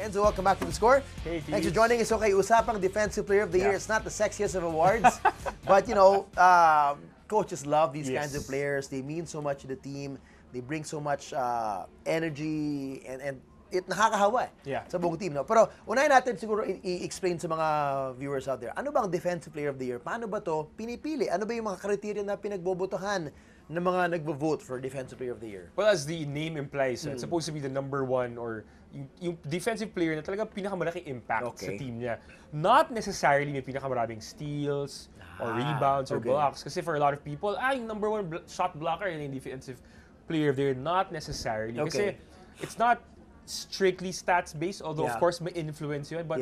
Enzo, welcome back to The Score. Hey, thanks for joining us. Okay, usapang Defensive Player of the Year. It's not the sexiest of awards, but coaches love these kinds of players. They mean so much to the team. They bring so much energy and it nakakahawa sa buong team. No? Pero unahin natin siguro i-explain sa mga viewers out there, ano bang Defensive Player of the Year? Paano ba to pinipili? Ano ba yung mga criteria na pinagbobotohan ng mga nagvo-vote for Defensive Player of the Year? Well, as the name implies, it's supposed to be the #1 or yung defensive player na talagang pinakamalaking impact sa team niya. Not necessarily may pinakamaraming steals or rebounds or blocks. Kasi for a lot of people, yung #1 shot blocker yung defensive player of the year. Not necessarily. Kasi it's not strictly stats-based, although of course may influence yun. But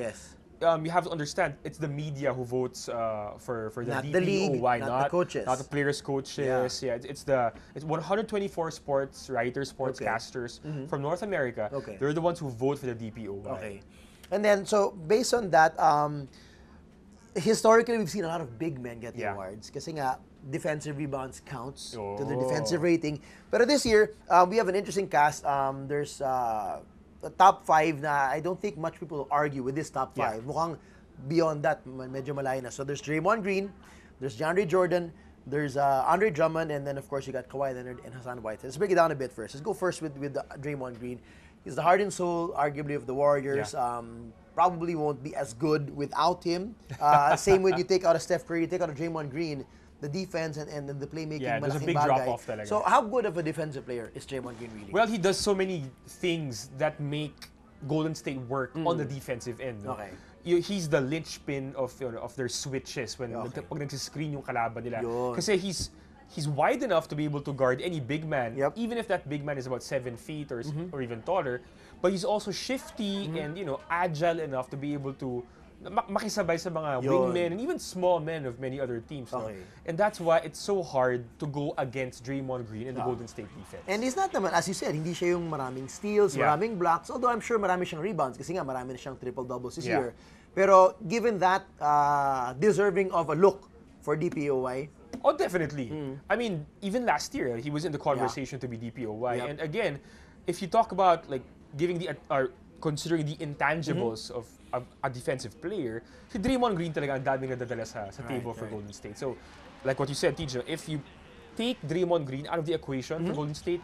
you have to understand, it's the media who votes for the not DPOY, the league, not the coaches. Not the players' coaches. It's 124 sports writers, sportscasters from North America. They're the ones who vote for the DPOY. And then, so based on that, historically we've seen a lot of big men get the awards. Kasi nga, defensive rebounds counts to the defensive rating. But this year, we have an interesting cast. There's the top 5 na I don't think much people argue with this top 5. Mukhang beyond that, medyo malayo na. So there's Draymond Green, there's DeAndre Jordan, there's Andre Drummond, and then of course you got Kawhi Leonard and Hassan Whiteside. Let's break it down a bit first. Let's go first with Draymond Green. He's the heart and soul, arguably, of the Warriors. Probably won't be as good without him. Same when you take out a Steph Curry, you take out a Draymond Green, the defense and the playmaking. There's a big drop-off talaga. So how good of a defensive player is Draymond Green really? Well, he does so many things that make Golden State work on the defensive end. No? He's the linchpin of their switches when pag nagsiscreen yung kalaban nila. Kasi he's wide enough to be able to guard any big man, even if that big man is about 7 feet or even taller. But he's also shifty and agile enough to be able to makisabay sa mga wingmen and even small men of many other teams. No? And that's why it's so hard to go against Draymond Green and the Golden State defense. And he's not naman, as you said, hindi siya yung maraming steals, maraming blocks, although I'm sure marami siyang rebounds kasi nga marami na siyang triple-doubles this year. Pero given that, deserving of a look for DPOY? Oh, definitely. I mean, even last year, he was in the conversation to be DPOY. And again, if you talk about like giving considering the intangibles of a defensive player, si Draymond Green talaga ang daming nadadala sa table for Golden State. So, like what you said, TJ, if you take Draymond Green out of the equation for Golden State,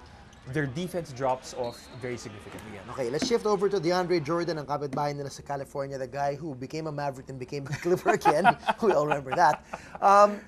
their defense drops off very significantly. Okay, let's shift over to DeAndre Jordan, ang kapitbahay nila sa California, the guy who became a Maverick and became a Clipper again. We all remember that.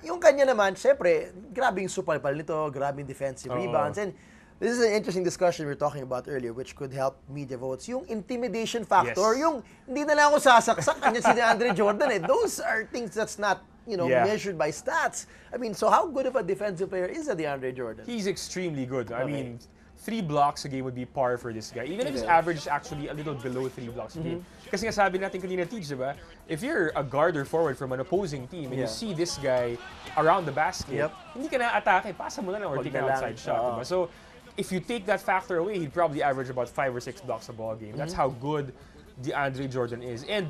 Yung kanya naman, syempre, grabe yung supalpal nito, grabe yung defensive rebounds. And this is an interesting discussion we were talking about earlier, which could help media votes. Yung intimidation factor, yung hindi na lang ako sasaksak, kanya si DeAndre Jordan. Those are things that's not measured by stats. I mean, so how good of a defensive player is a DeAndre Jordan? He's extremely good. I mean, 3 blocks a game would be par for this guy. Even if his average is actually a little below 3 blocks a game. Kasi nga sabi natin kanina, Teach, diba? If you're a guard or forward from an opposing team and you see this guy around the basket, hindi ka na-atake, pasa mo na lang or take an outside shot. Diba? So, if you take that factor away, he'd probably average about 5 or 6 blocks a ball game. That's how good DeAndre Jordan is. And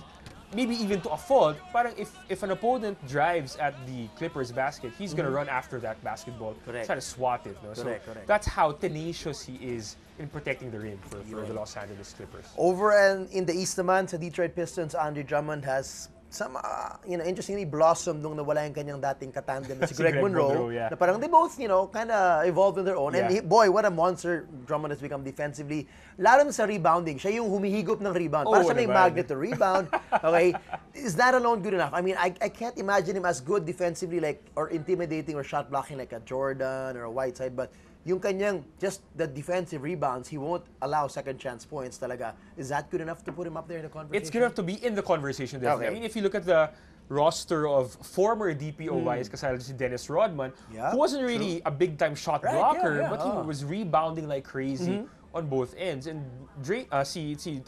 maybe even to a fault, parang if an opponent drives at the Clippers basket, he's gonna run after that basketball, try to swat it. No? So that's how tenacious he is in protecting the rim for the Los Angeles Clippers. Over in the East naman, sa Detroit Pistons, Andre Drummond has some, interestingly blossomed nung nawala yung kanyang dating katandem na si Greg Monroe, na parang they both, kind of evolved on their own. And boy, what a monster Drummond has become defensively. Lalo na sa rebounding, siya yung humihigop ng rebound. Para siya may magnet to rebound. Okay? Is that alone good enough? I mean, I can't imagine him as good defensively or intimidating or shot blocking like a Jordan or a Whiteside, but yung kanyang, just the defensive rebounds, he won't allow second chance points talaga. Is that good enough to put him up there in the conversation? It's good enough to be in the conversation, definitely. I mean, if you look at the roster of former DPOYs, kasali si Dennis Rodman, who wasn't really a big-time shot blocker, but he was rebounding like crazy on both ends. And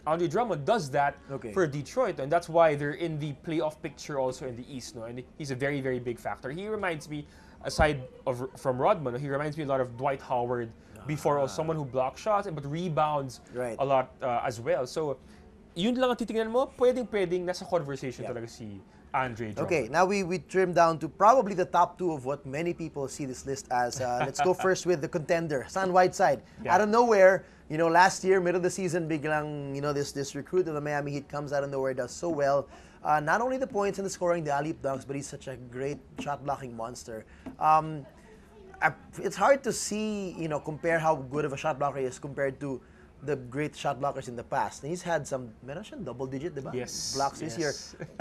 Andre Drummond does that for Detroit, and that's why they're in the playoff picture also in the East. No? And he's a very, very big factor. He reminds me, aside from Rodman, he reminds me a lot of Dwight Howard before, someone who blocks shots but rebounds a lot as well. So yun lang ang titingnan mo, pwedeng nasa conversation talaga si Andre Drummond. Okay, now we trim down to probably the top 2 of what many people see this list as. Let's go first with the contender, Hassan Whiteside. Out of nowhere, last year, middle of the season, biglang, this recruit of the Miami Heat comes out of nowhere, does so well. Not only the points and the scoring, the alley-oop dunks, but he's such a great shot-blocking monster. It's hard to see, compare how good of a shot blocker he is compared to the great shot blockers in the past. And he's had meron siyang double-digit, di ba? Yes. Blocks this year.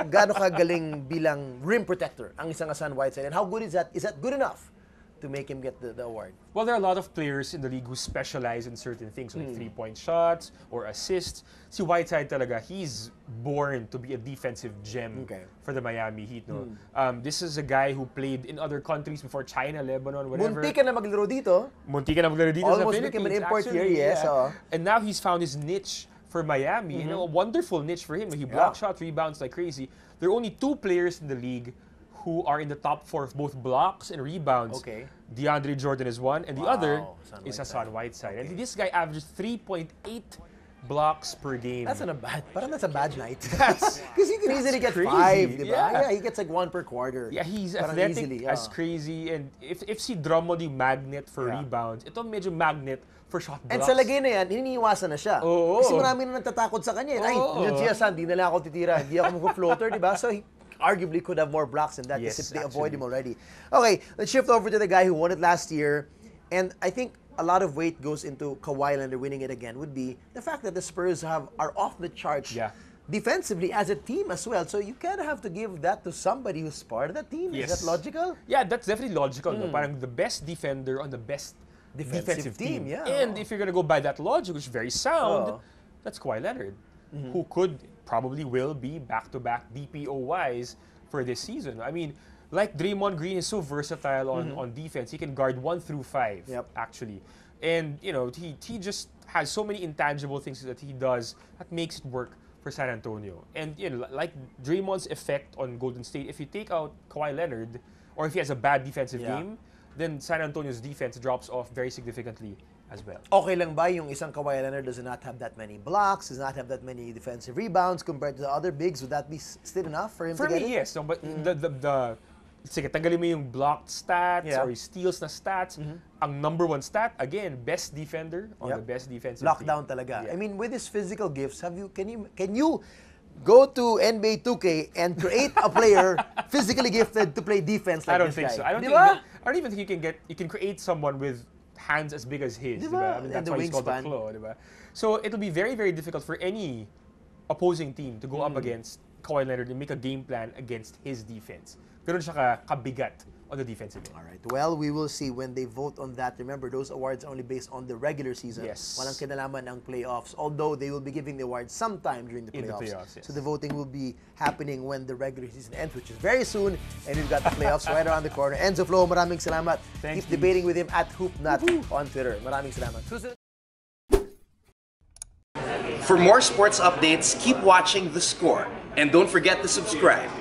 Gaano kagaling bilang rim protector ang isang Hassan Whiteside? And how good is that? Is that good enough to make him get the award? Well, there are a lot of players in the league who specialize in certain things, like three-point shots or assists. Si Whiteside talaga, he's born to be a defensive gem for the Miami Heat. No? This is a guy who played in other countries before, China, Lebanon, whatever. Munti ka na maglaro dito. Almost became an import here, yes. Yeah. And now he's found his niche for Miami. A wonderful niche for him. He blocks shots, rebounds like crazy. There are only 2 players in the league who are in the top 4 of both blocks and rebounds. DeAndre Jordan is one, and the other is Hassan Whiteside. And this guy averages 3.8 blocks per game. That's not a bad. Parang that's a bad night. Because he can easily get crazy. 5, diba? Yeah, he gets like 1 per quarter. Yeah, he's athletic as crazy, and if si Drummond yung magnet for rebounds, ito medyo magnet for shot blocks. And sa lagay na yan, iniiwasan na siya. Kasi marami na natatakot sa kanya. Ay, yun siya, Hassan, di na lang ako titira. Hindi ako mag-floater, diba? So he arguably could have more blocks than that. Yes, they avoid him already. Okay, let's shift over to the guy who won it last year. And I think a lot of weight goes into Kawhi Leonard winning it again would be the fact that the Spurs are off the charts defensively as a team as well. So you kind of have to give that to somebody who's part of that team. Is that logical? Yeah, that's definitely logical. No? Parang the best defender on the best defensive team. Yeah. And if you're going to go by that logic, which is very sound, that's Kawhi Leonard, who probably will be back-to-back DPOYs for this season. I mean, like Draymond Green is so versatile on defense. He can guard 1 through 5, actually. And, he just has so many intangible things that he does that makes it work for San Antonio. And, like Draymond's effect on Golden State, if you take out Kawhi Leonard, or if he has a bad defensive game, then San Antonio's defense drops off very significantly as well. Okay lang ba yung isang Kawhi Leonard does not have that many blocks, does not have that many defensive rebounds compared to the other bigs? Would that be still enough for him to get it? For me, yes. No, but sige, tanggalin mo yung blocked stats or yung steals na stats. Ang number 1 stat, again, best defender on the best defensive lockdown team. Talaga. Yeah. I mean, with his physical gifts, can you go to NBA 2K and create a player physically gifted to play defense like this guy? I don't think so. I don't even think you can create someone with hands as big as his. Diba? I mean, that's why he's called the claw. Diba? So it'll be very, very difficult for any opposing team to go up against Kawhi Leonard and make a game plan against his defense. Ganun siya kabigat on the defensive end. All right. Well, we will see when they vote on that. Remember, those awards are only based on the regular season. Yes. Walang kinalaman ang playoffs. Although they will be giving the awards sometime during the playoffs. Yes. So the voting will be happening when the regular season ends, which is very soon. And we've got the playoffs right around the corner. Enzo Flojo, maraming salamat. Keep debating with him at HoopNut on Twitter. Maraming salamat. For more sports updates, keep watching The Score. And don't forget to subscribe.